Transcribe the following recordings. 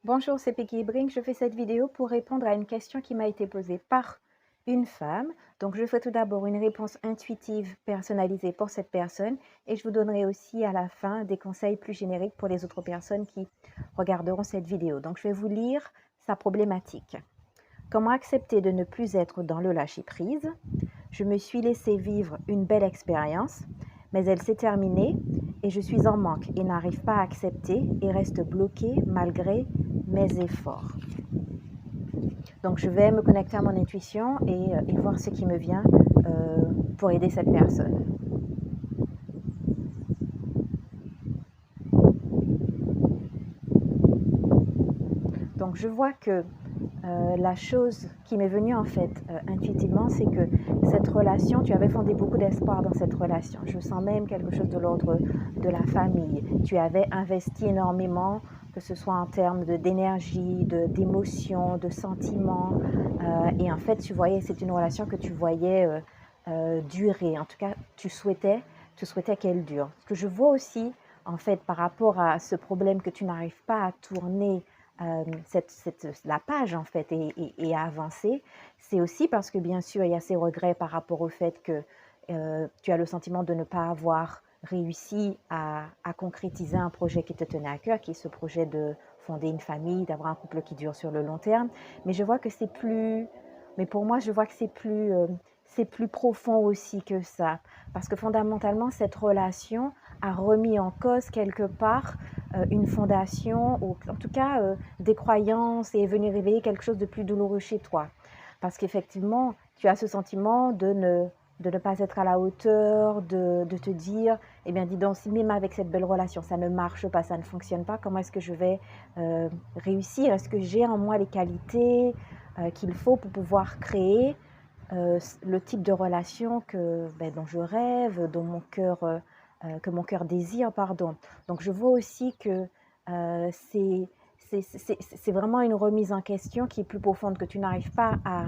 Bonjour, c'est Peggy Brink. Je fais cette vidéo pour répondre à une question qui m'a été posée par une femme. Donc, je ferai tout d'abord une réponse intuitive personnalisée pour cette personne et je vous donnerai aussi à la fin des conseils plus génériques pour les autres personnes qui regarderont cette vidéo. Donc, je vais vous lire sa problématique. Comment accepter de ne plus être dans le lâcher-prise? Je me suis laissé vivre une belle expérience, mais elle s'est terminée et je suis en manque et n'arrive pas à accepter et reste bloquée malgré mes efforts. Donc je vais me connecter à mon intuition et voir ce qui me vient pour aider cette personne. Donc je vois que la chose qui m'est venue en fait intuitivement, c'est que cette relation, tu avais fondé beaucoup d'espoir dans cette relation. Je sens même quelque chose de l'ordre de la famille. Tu avais investi énormément, que ce soit en termes d'énergie, d'émotion, de sentiments. Et en fait, tu voyais, c'est une relation que tu voyais durer. En tout cas, tu souhaitais qu'elle dure. Ce que je vois aussi, en fait, par rapport à ce problème que tu n'arrives pas à tourner la page en fait et à avancer, c'est aussi parce que bien sûr il y a ces regrets par rapport au fait que tu as le sentiment de ne pas avoir réussi à concrétiser un projet qui te tenait à cœur, qui est ce projet de fonder une famille, d'avoir un couple qui dure sur le long terme. Mais je vois que c'est plus, mais pour moi je vois que c'est plus profond aussi que ça, parce que fondamentalement cette relation a remis en cause quelque part une fondation, ou en tout cas des croyances, et est venu réveiller quelque chose de plus douloureux chez toi. Parce qu'effectivement, tu as ce sentiment de ne pas être à la hauteur, de te dire, eh bien dis donc, si même avec cette belle relation, ça ne marche pas, ça ne fonctionne pas, comment est-ce que je vais réussir? Est-ce que j'ai en moi les qualités qu'il faut pour pouvoir créer le type de relation dont je rêve, que mon cœur désire, pardon. Donc je vois aussi que c'est vraiment une remise en question qui est plus profonde, que tu n'arrives pas à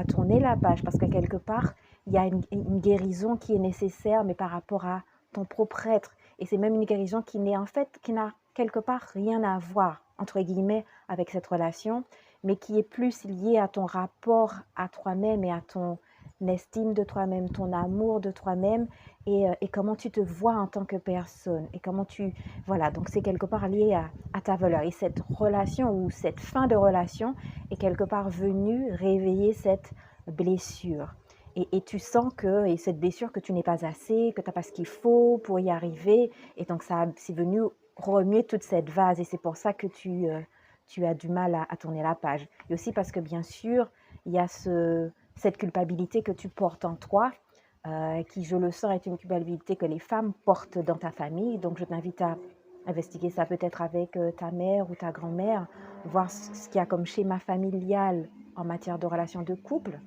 tourner la page, parce que quelque part, il y a une guérison qui est nécessaire, mais par rapport à ton propre être. Et c'est même une guérison qui n'est en fait, qui n'a quelque part rien à voir, entre guillemets, avec cette relation, mais qui est plus liée à ton rapport à toi-même et à ton estime de toi-même, ton amour de toi-même et comment tu te vois en tant que personne et comment tu... Voilà, donc c'est quelque part lié à ta valeur. Et cette relation ou cette fin de relation est quelque part venue réveiller cette blessure. Et tu sens que et cette blessure que tu n'es pas assez, que tu n'as pas ce qu'il faut pour y arriver. Et donc ça c'est venu remuer toute cette vase et c'est pour ça que tu as du mal à tourner la page. Et aussi parce que bien sûr, il y a cette culpabilité que tu portes en toi, qui, je le sens, est une culpabilité que les femmes portent dans ta famille. Donc, je t'invite à investiguer ça peut-être avec ta mère ou ta grand-mère, voir ce qu'il y a comme schéma familial en matière de relations de couple,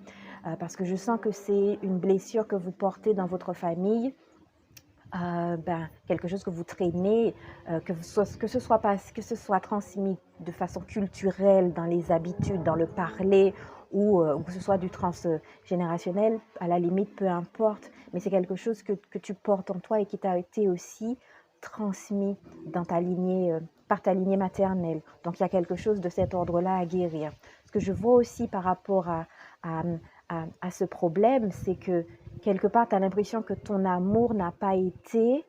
parce que je sens que c'est une blessure que vous portez dans votre famille, quelque chose que vous traînez, que ce soit transmis de façon culturelle dans les habitudes, dans le parler, ou que ce soit du transgénérationnel, à la limite, peu importe, mais c'est quelque chose que tu portes en toi et qui t'a été aussi transmis dans ta lignée, par ta lignée maternelle. Donc il y a quelque chose de cet ordre-là à guérir. Ce que je vois aussi par rapport à, à ce problème, c'est que quelque part, tu as l'impression que ton amour n'a pas été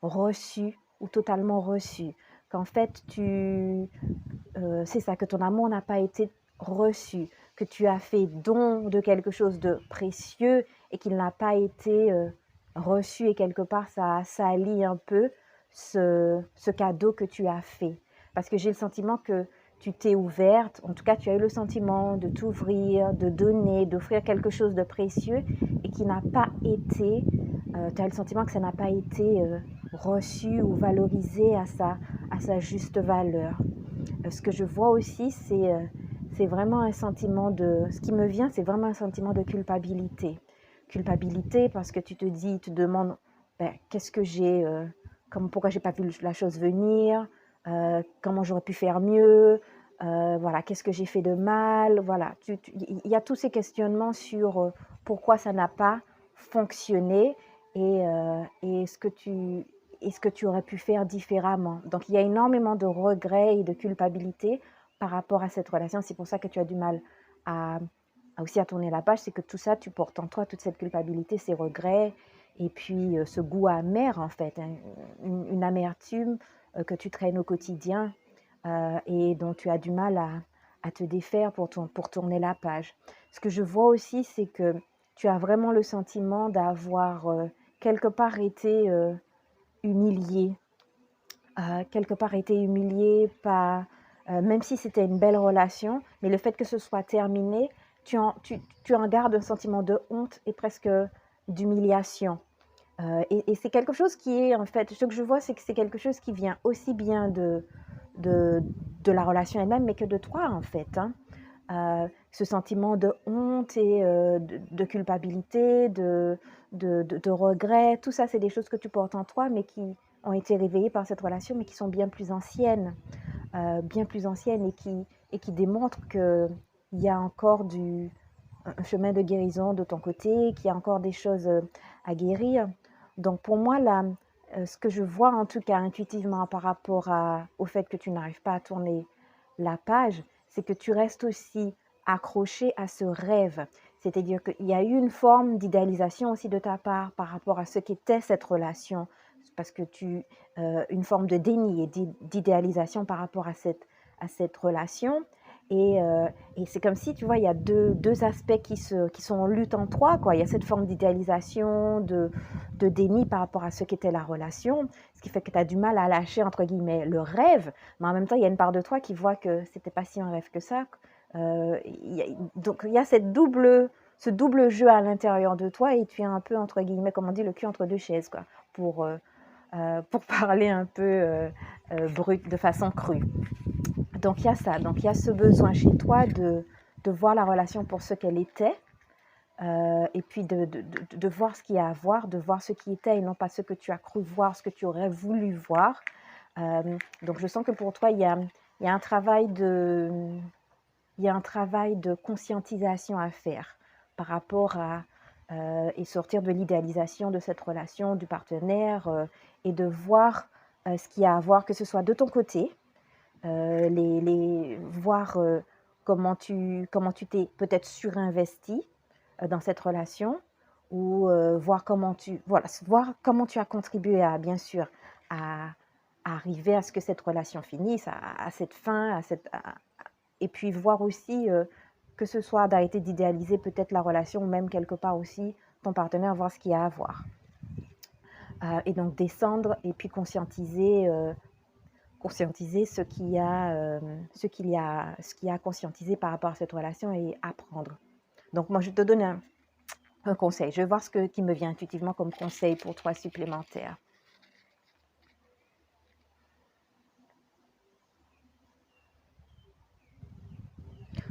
reçu ou totalement reçu. Qu'en fait, c'est ça, que ton amour n'a pas été reçu, que tu as fait don de quelque chose de précieux et qu'il n'a pas été reçu et quelque part, ça salit un peu ce cadeau que tu as fait. Parce que j'ai le sentiment que tu t'es ouverte, en tout cas tu as eu le sentiment de t'ouvrir, de donner, d'offrir quelque chose de précieux et qui n'a pas été, tu as le sentiment que ça n'a pas été reçu ou valorisé à sa juste valeur. Ce que je vois aussi, c'est vraiment un sentiment de... Ce qui me vient, c'est vraiment un sentiment de culpabilité. Culpabilité parce que tu te dis, tu te demandes, qu'est-ce que j'ai... pourquoi j'ai pas vu la chose venir, comment j'aurais pu faire mieux, voilà, qu'est-ce que j'ai fait de mal, voilà. Il y a tous ces questionnements sur pourquoi ça n'a pas fonctionné et ce que tu et ce que tu aurais pu faire différemment. Donc, il y a énormément de regrets et de culpabilité par rapport à cette relation. C'est pour ça que tu as du mal à, aussi à tourner la page. C'est que tout ça, tu portes en toi toute cette culpabilité, ces regrets et puis ce goût amer, en fait, hein, une amertume que tu traînes au quotidien et dont tu as du mal à te défaire pour tourner la page. Ce que je vois aussi, c'est que tu as vraiment le sentiment d'avoir quelque part été humilié, quelque part été humilié par, même si c'était une belle relation, mais le fait que ce soit terminé, tu en gardes un sentiment de honte et presque d'humiliation. Et c'est quelque chose qui est, en fait, ce que je vois, c'est que c'est quelque chose qui vient aussi bien de, de la relation elle-même, mais que de toi, en fait. Hein. Ce sentiment de honte et de culpabilité, de regret, tout ça, c'est des choses que tu portes en toi, mais qui ont été réveillées par cette relation, mais qui sont bien plus anciennes et qui démontrent qu'il y a encore un chemin de guérison de ton côté, qu'il y a encore des choses à guérir. Donc pour moi, là, ce que je vois en tout cas intuitivement par rapport au fait que tu n'arrives pas à tourner la page, c'est que tu restes aussi accroché à ce rêve. C'est-à-dire qu'il y a eu une forme d'idéalisation aussi de ta part par rapport à ce qu'était cette relation, parce que une forme de déni et d'idéalisation par rapport à cette relation. Et c'est comme si, tu vois, il y a deux aspects qui sont en lutte en toi, quoi. Il y a cette forme d'idéalisation, de déni par rapport à ce qu'était la relation, ce qui fait que tu as du mal à lâcher, entre guillemets, le rêve, mais en même temps, il y a une part de toi qui voit que c'était pas si un rêve que ça. Donc, il y a ce double jeu à l'intérieur de toi et tu es un peu, entre guillemets, comme on dit, le cul entre deux chaises, quoi, pour parler un peu brut, de façon crue. Donc il y a ça, donc il y a ce besoin chez toi de voir la relation pour ce qu'elle était, et puis de voir ce qu'il y a à voir, de voir ce qui était et non pas ce que tu as cru voir, ce que tu aurais voulu voir. Donc je sens que pour toi, il y a un travail il y a un travail de conscientisation à faire par rapport à et sortir de l'idéalisation de cette relation, du partenaire, et de voir ce qu'il y a à voir, que ce soit de ton côté, voir comment tu t'es peut-être surinvesti dans cette relation ou voir voir comment tu as contribué à, bien sûr, à arriver à ce que cette relation finisse, à cette fin, et puis voir aussi que ce soit d'arrêter d'idéaliser peut-être la relation ou même quelque part aussi ton partenaire, voir ce qu'il y a à voir. Et donc descendre et puis conscientiser ce qu'il y a, ce qu'il y a à conscientiser par rapport à cette relation et apprendre. Donc moi, je te donne un conseil. Je vais voir ce qui me vient intuitivement comme conseil pour toi supplémentaire.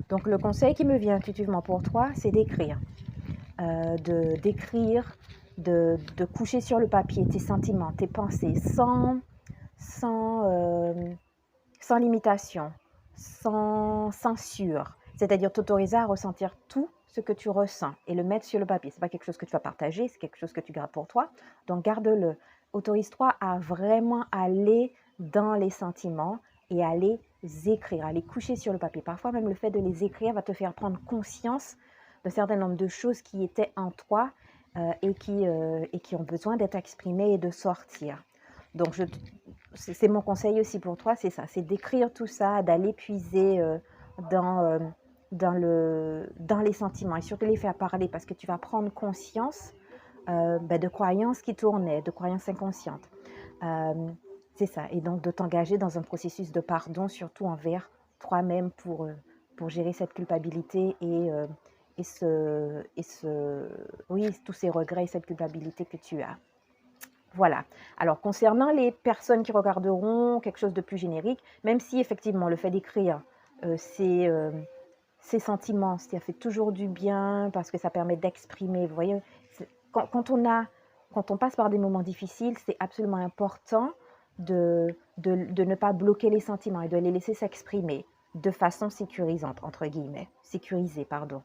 Donc le conseil qui me vient intuitivement pour toi, c'est d'écrire. De coucher sur le papier tes sentiments, tes pensées, sans limitation, sans censure. C'est-à-dire t'autoriser à ressentir tout ce que tu ressens et le mettre sur le papier. Ce n'est pas quelque chose que tu vas partager, c'est quelque chose que tu gardes pour toi. Donc garde-le. Autorise-toi à vraiment aller dans les sentiments et à les écrire, à les coucher sur le papier. Parfois même le fait de les écrire va te faire prendre conscience d'un certain nombre de choses qui étaient en toi et qui ont besoin d'être exprimées et de sortir. Donc c'est mon conseil aussi pour toi, c'est ça, c'est d'écrire tout ça, d'aller puiser dans, dans les sentiments et surtout les faire parler parce que tu vas prendre conscience de croyances qui tournaient, de croyances inconscientes. C'est ça, et donc de t'engager dans un processus de pardon, surtout envers toi-même pour gérer cette culpabilité et oui, tous ces regrets et cette culpabilité que tu as. Voilà. Alors, concernant les personnes qui regarderont quelque chose de plus générique, même si effectivement le fait d'écrire ces sentiments, ça fait toujours du bien parce que ça permet d'exprimer. Vous voyez, quand on passe par des moments difficiles, c'est absolument important de ne pas bloquer les sentiments et de les laisser s'exprimer de façon sécurisante, entre guillemets, sécurisée, pardon.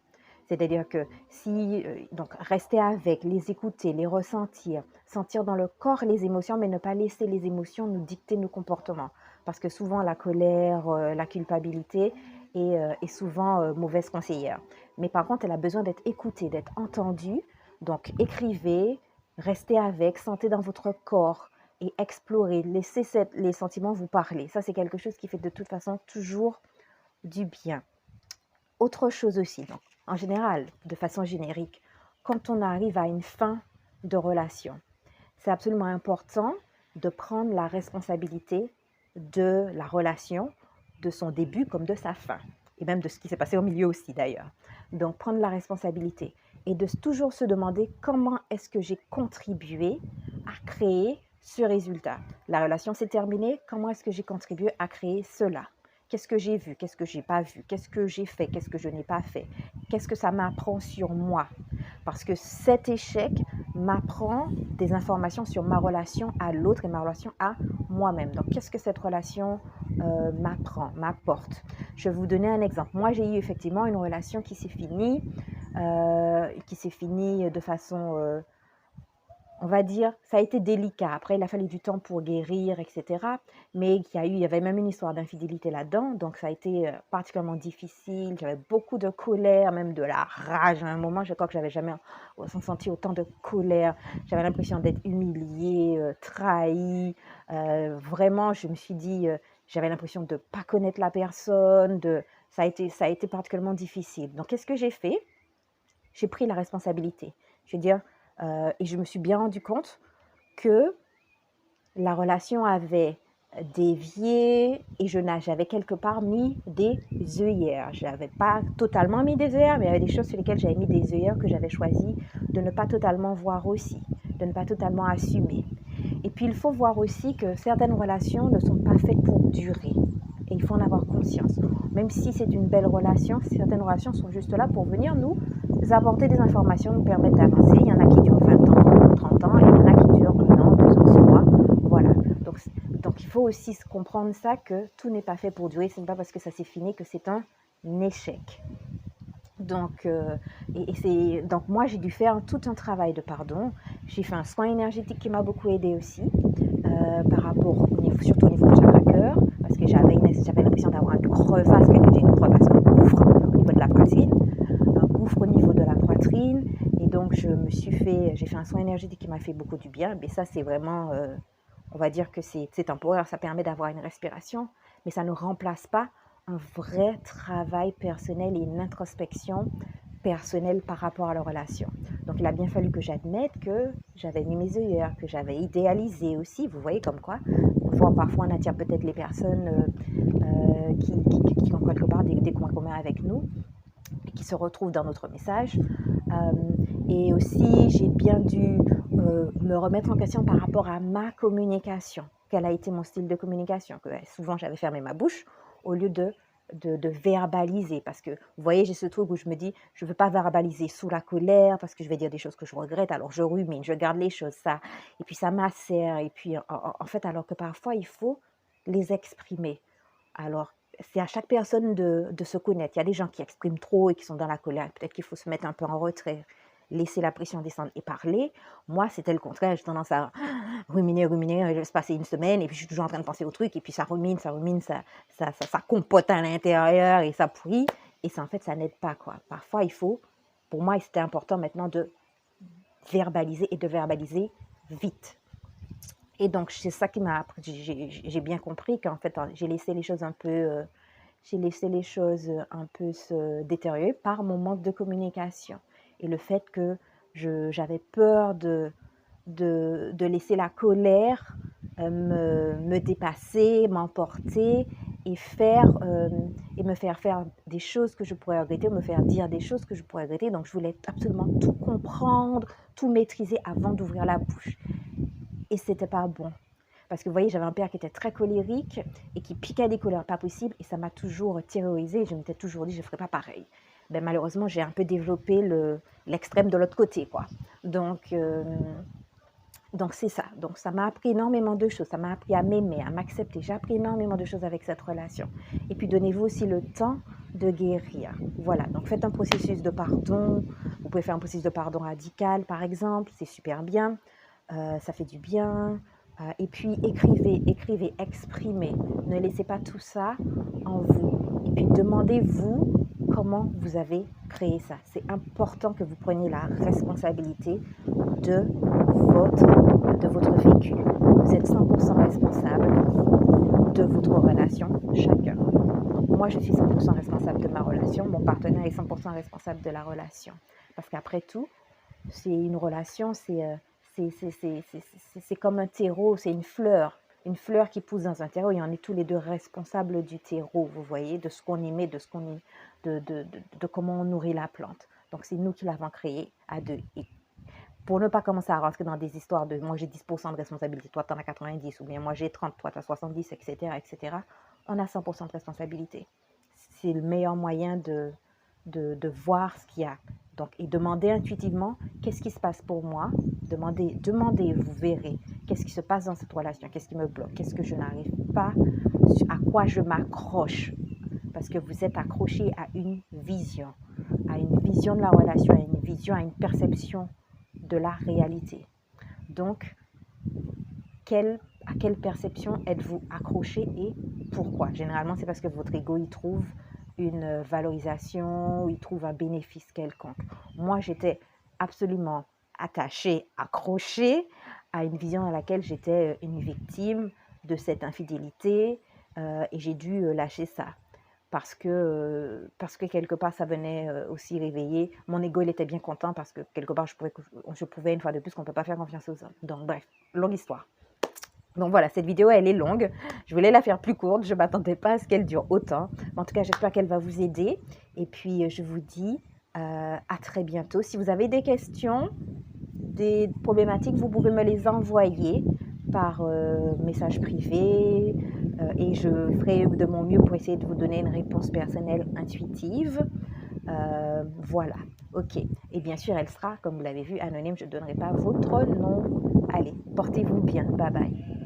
C'est-à-dire que si, donc rester avec, les écouter, les ressentir, sentir dans le corps les émotions, mais ne pas laisser les émotions nous dicter nos comportements. Parce que souvent la colère, la culpabilité est souvent mauvaise conseillère. Mais par contre, elle a besoin d'être écoutée, d'être entendue. Donc écrivez, restez avec, sentez dans votre corps et explorez, laissez les sentiments vous parler. Ça, c'est quelque chose qui fait de toute façon toujours du bien. Autre chose aussi, donc, en général, de façon générique, quand on arrive à une fin de relation, c'est absolument important de prendre la responsabilité de la relation, de son début comme de sa fin, et même de ce qui s'est passé au milieu aussi d'ailleurs. Donc prendre la responsabilité et de toujours se demander comment est-ce que j'ai contribué à créer ce résultat. La relation s'est terminée, comment est-ce que j'ai contribué à créer cela? Qu'est-ce que j'ai vu? Qu'est-ce que j'ai pas vu? Qu'est-ce que j'ai fait? Qu'est-ce que je n'ai pas fait? Qu'est-ce que ça m'apprend sur moi? Parce que cet échec m'apprend des informations sur ma relation à l'autre et ma relation à moi-même. Donc, qu'est-ce que cette relation m'apprend, m'apporte? Je vais vous donner un exemple. Moi, j'ai eu effectivement une relation qui s'est finie de façon on va dire, ça a été délicat. Après, il a fallu du temps pour guérir, etc. Mais il y avait même une histoire d'infidélité là-dedans. Donc, ça a été particulièrement difficile. J'avais beaucoup de colère, même de la rage. À un moment, je crois que j'avais jamais ressenti autant de colère. J'avais l'impression d'être humiliée, trahie. Vraiment, je me suis dit, j'avais l'impression de ne pas connaître la personne. Ça a été particulièrement difficile. Donc, qu'est-ce que j'ai fait? J'ai pris la responsabilité. Je veux dire, et je me suis bien rendu compte que la relation avait dévié et j'avais quelque part mis des œillères. Je n'avais pas totalement mis des œillères, mais il y avait des choses sur lesquelles j'avais mis des œillères que j'avais choisi de ne pas totalement voir aussi, de ne pas totalement assumer. Et puis il faut voir aussi que certaines relations ne sont pas faites pour durer. Et il faut en avoir conscience. Même si c'est une belle relation, certaines relations sont juste là pour venir nous apporter des informations, nous permettre d'avancer. Il y en a qui durent 20 ans, 30 ans, et il y en a qui durent 1 an, 2 ans, 6 mois. Voilà. Donc il faut aussi comprendre ça, que tout n'est pas fait pour durer. Ce n'est pas parce que ça s'est fini que c'est un échec. Donc, donc moi, j'ai dû faire tout un travail de pardon. J'ai fait un soin énergétique qui m'a beaucoup aidé aussi, par rapport surtout au niveau du chakra cœur, parce que j'avais l'impression d'avoir une crevasse, un gouffre au niveau de la poitrine, au niveau de la poitrine. Et donc, j'ai fait un soin énergétique qui m'a fait beaucoup du bien. Mais ça, c'est vraiment, on va dire que c'est temporaire. Ça permet d'avoir une respiration, mais ça ne remplace pas un vrai travail personnel et une introspection personnelle par rapport à la relation. Donc, il a bien fallu que j'admette que j'avais mis mes œillères, que j'avais idéalisé aussi. Vous voyez comme quoi, parfois on attire peut-être les personnes qui ont quelque part des points communs avec nous, et qui se retrouvent dans notre message. Et aussi, j'ai bien dû me remettre en question par rapport à ma communication. Quel a été mon style de communication? Que souvent, j'avais fermé ma bouche au lieu de verbaliser. Parce que, vous voyez, j'ai ce truc où je me dis, je ne veux pas verbaliser sous la colère parce que je vais dire des choses que je regrette. Alors, je rumine, je garde les choses, ça. Et puis, ça m'assère. Et puis, en fait, alors que parfois, il faut les exprimer. Alors, c'est à chaque personne de se connaître. Il y a des gens qui expriment trop et qui sont dans la colère. Peut-être qu'il faut se mettre un peu en retrait, laisser la pression descendre et parler. Moi, c'était le contraire. J'ai tendance à ruminer. Je laisse passer une semaine et puis je suis toujours en train de penser au truc. Et puis ça rumine, ça compote à l'intérieur et ça pourrit. Et ça, en fait, ça n'aide pas, quoi. Parfois, pour moi, c'était important maintenant de verbaliser et de verbaliser vite. Et donc, c'est ça qui m'a appris. J'ai bien compris qu'en fait, j'ai laissé les choses un peu se détériorer par mon manque de communication. Et le fait que j'avais peur de laisser la colère me dépasser, m'emporter et me faire faire des choses que je pourrais regretter, me faire dire des choses que je pourrais regretter. Donc, je voulais absolument tout comprendre, tout maîtriser avant d'ouvrir la bouche. Et c'était pas bon. Parce que vous voyez, j'avais un père qui était très colérique et qui piquait des colères pas possibles et ça m'a toujours terrorisée. Je m'étais toujours dit, je ne ferais pas pareil. Ben, malheureusement, j'ai un peu développé l'extrême de l'autre côté, quoi. Donc c'est ça. Donc ça m'a appris énormément de choses. Ça m'a appris à m'aimer, à m'accepter. J'ai appris énormément de choses avec cette relation. Et puis donnez-vous aussi le temps de guérir. Voilà, donc faites un processus de pardon. Vous pouvez faire un processus de pardon radical, par exemple, c'est super bien, ça fait du bien. Et puis écrivez, exprimez. Ne laissez pas tout ça en vous. Et puis demandez-vous comment vous avez créé ça. C'est important que vous preniez la responsabilité de votre vécu. Vous êtes 100% responsable de votre relation, chacun. Donc moi, je suis 100% responsable de ma relation. Mon partenaire est 100% responsable de la relation. Parce qu'après tout, c'est une relation, c'est comme un terreau, c'est une fleur qui pousse dans un terreau et on est tous les deux responsables du terreau, vous voyez, de ce qu'on émet, de comment on nourrit la plante. Donc c'est nous qui l'avons créé à deux. Et pour ne pas commencer à rentrer dans des histoires de moi j'ai 10% de responsabilité, toi tu en as 90, ou bien moi j'ai 30, toi tu as 70, etc., on a 100% de responsabilité. C'est le meilleur moyen de voir ce qu'il y a. Donc, et demandez intuitivement qu'est-ce qui se passe pour moi. Demandez, vous verrez qu'est-ce qui se passe dans cette relation, qu'est-ce qui me bloque, qu'est-ce que je n'arrive pas, à quoi je m'accroche. Parce que vous êtes accroché à une vision de la relation, à une vision, à une perception de la réalité. Donc, à quelle perception êtes-vous accroché et pourquoi? Généralement, c'est parce que votre ego y trouve une valorisation, il trouve un bénéfice quelconque. Moi, j'étais absolument attachée, accrochée à une vision dans laquelle j'étais une victime de cette infidélité et j'ai dû lâcher ça. Parce que quelque part, ça venait aussi réveiller. Mon ego, il était bien content parce que quelque part, je pouvais une fois de plus qu'on ne peut pas faire confiance aux hommes. Donc bref, longue histoire. Donc voilà, cette vidéo, elle est longue. Je voulais la faire plus courte. Je ne m'attendais pas à ce qu'elle dure autant. Mais en tout cas, j'espère qu'elle va vous aider. Et puis, je vous dis à très bientôt. Si vous avez des questions, des problématiques, vous pouvez me les envoyer par message privé. Et je ferai de mon mieux pour essayer de vous donner une réponse personnelle intuitive. Voilà, ok. Et bien sûr, elle sera, comme vous l'avez vu, anonyme. Je ne donnerai pas votre nom. Allez, portez-vous bien. Bye bye.